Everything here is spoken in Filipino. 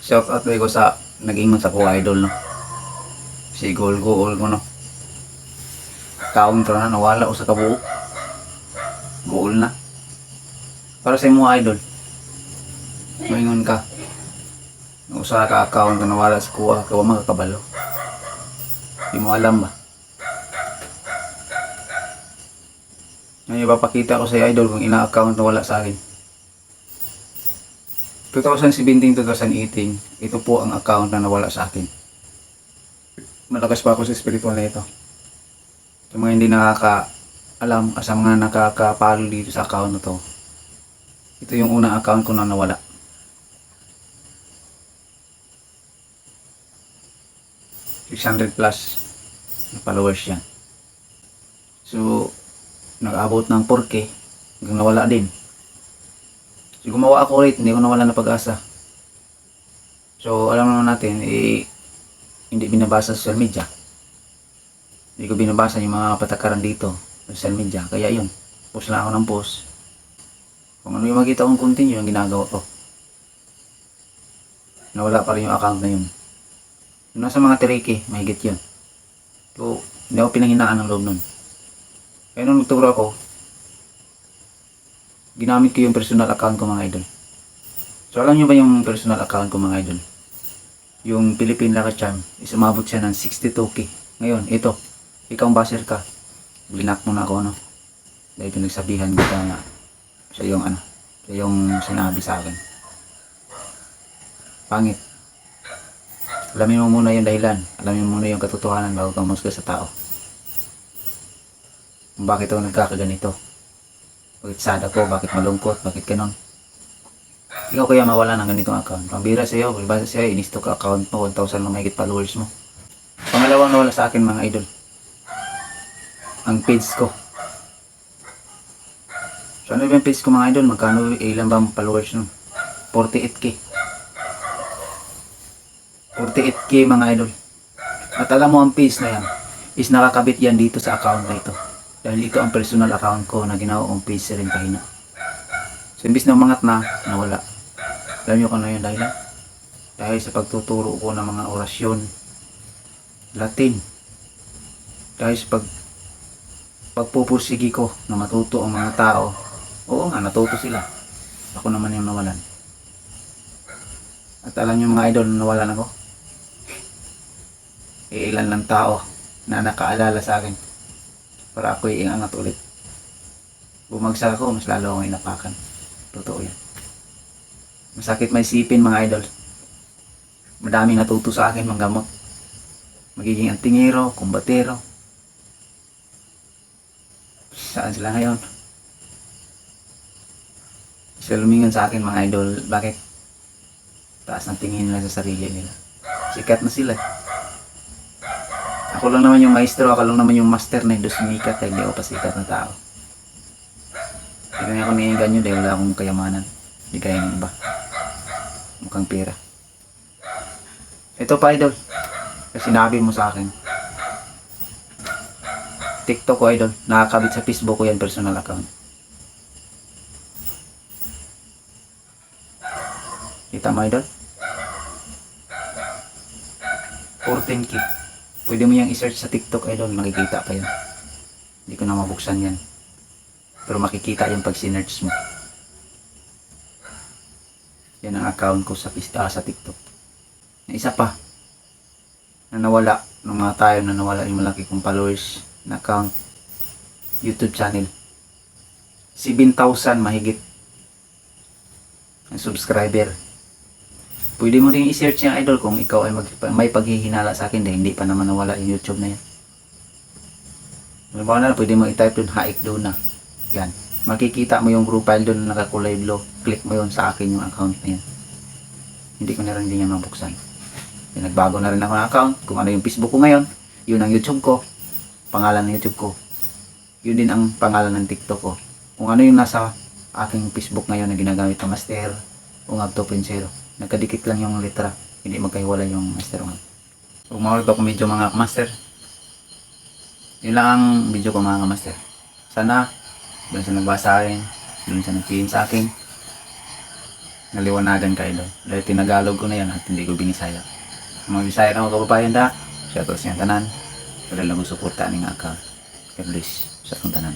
Shout out ko sa nag-ingon sa ko idol no. Si goal ko no. Counter na nawala o sa kabuo. Goal na. Para sa imo idol. Maingon ka. Usa ka account na nawala sa kuha ka wa makakabalo. Di mo alam ba? Ngayon ipapakita ko sa idol kung ina-account na wala sa akin. 2017-2018, ito po ang account na nawala sa akin. Malakas pa ako sa spiritual na ito. Sa mga hindi nakaka-alam, sa mga nakakapalo dito sa account na to, ito yung unang account ko na nawala. +600 na followers yan. So, nag-abot ng 4K, hanggang nawala din. So, gumawa ako ulit, hindi ko nawala na pag-asa. So, alam naman natin, hindi binabasa sa social media. Hindi ko binabasa yung mga patakaran dito sa social media. Kaya yun, post lang ako ng post. Kung ano yung makita kong content, yung ginagawa ko. Nawala pa rin yung account na yun. Nasa mga 3K, mahigit yun. So, hindi ako pinanghinaan ng loob nun. Kaya nung nagturo ako, ginamit ko yung personal account ko mga idol. So alam nyo ba yung personal account ko mga idol? Yung Philippine Lucky Charm, umabot siya ng 62K. Ngayon, ito, ikaw ang basher ka. Blinak mo na ako, no? Dahil pinagsabihan kita na siya yung sinabi sa akin. Pangit. Alamin mo muna yung dahilan. Alamin mo muna yung katotohanan bago kang musga sa tao. Kung bakit ako nagkakaganito. Bakit sad ako, bakit malungkot, bakit ganon. Ikaw kaya mawala ng ganitong account. Pambira sa iyo, basta sa iyo, in-stock account mo, 1,000 na mahigit followers mo. Pangalawang nawala sa akin mga idol, ang page ko. So ano ba yung page ko mga idol? Magkano, ilan ba ang followers nun? 48K. 48K mga idol. At alam mo ang page na yan, is nakakabit yan dito sa account na ito. Dahil ito ang personal account ko na ginawa kong page rin kahina. So imbis na umangat na, nawala. Alam nyo kung ano yung dahilan? Dahil sa pagtuturo ko ng mga orasyon Latin. Dahil sa pagpupursigi ko na matuto ang mga tao. Oo nga, natuto sila. Ako naman yung nawalan. At alam nyo mga idol, nawalan ako. Ilan lang tao na nakaalala sa akin para ako'y iangat ulit. Bumagsak ako, mas lalo akong inapakan. Totoo yan. Masakit may isipin mga idol. Madaming natuto sa akin manggamot. Magiging antingero, kumbatero. Saan sila ngayon? Sila lumingon sa akin mga idol. Bakit? Taas ng tingin nila sa sarili nila. Sikat na sila. Ako lang naman yung maestro, ako lang naman yung master na hindi sumikat dahil hindi ako pasikat na tao. Hindi nga ako naiinganyo dahil wala akong kayamanan. Hindi kaya ng iba. Mukhang pera. Ito pa idol. Kasi sinabi mo sa akin. TikTok ko idol. Nakakabit sa Facebook ko yan, personal account. Kita mo idol? 14K. Pwede mo yung i-search sa TikTok idol, makikita pa yun. Hindi ko na mabuksan yan. Pero makikita yung pag sinerch mo. Yan ang account ko sa TikTok. Isa pa, na nawala, ng mga tayo na nawala yung malaki kong followers na account, YouTube channel. 7,000 mahigit ang subscriber. Pwede mo rin i-search yung idol kung ikaw ay may paghihinala sa akin dahil hindi pa naman nawala yung YouTube na yan. Halimbawa na, pwede mo i-type doon, haik doon na. Yan. Makikita mo yung profile doon na nakakulay blue. Click mo yun sa akin yung account na yan. Hindi ko na rin din yan mabuksan. Nagbago na rin ako ng account. Kung ano yung Facebook ko ngayon, yun ang YouTube ko. Pangalan ng YouTube ko. Yun din ang pangalan ng TikTok ko. Kung ano yung nasa aking Facebook ngayon na ginagamit ng Master o Ngab 2.0. Nagkadikit lang yung letra, hindi magkahiwala yung master 1. So mawala ko video mga master. Yun lang ang video ko mga master. Sana doon sa nagbasa akin, doon sa nag-PM sa akin, naliwanagan ka idol. Dahil tinagalog ko na yan at hindi ko binisaya. Mga bisaya na mga kababayan da, shoutout sa tanan. Wala lang ko suporta ning account. God bless sa akong tanan.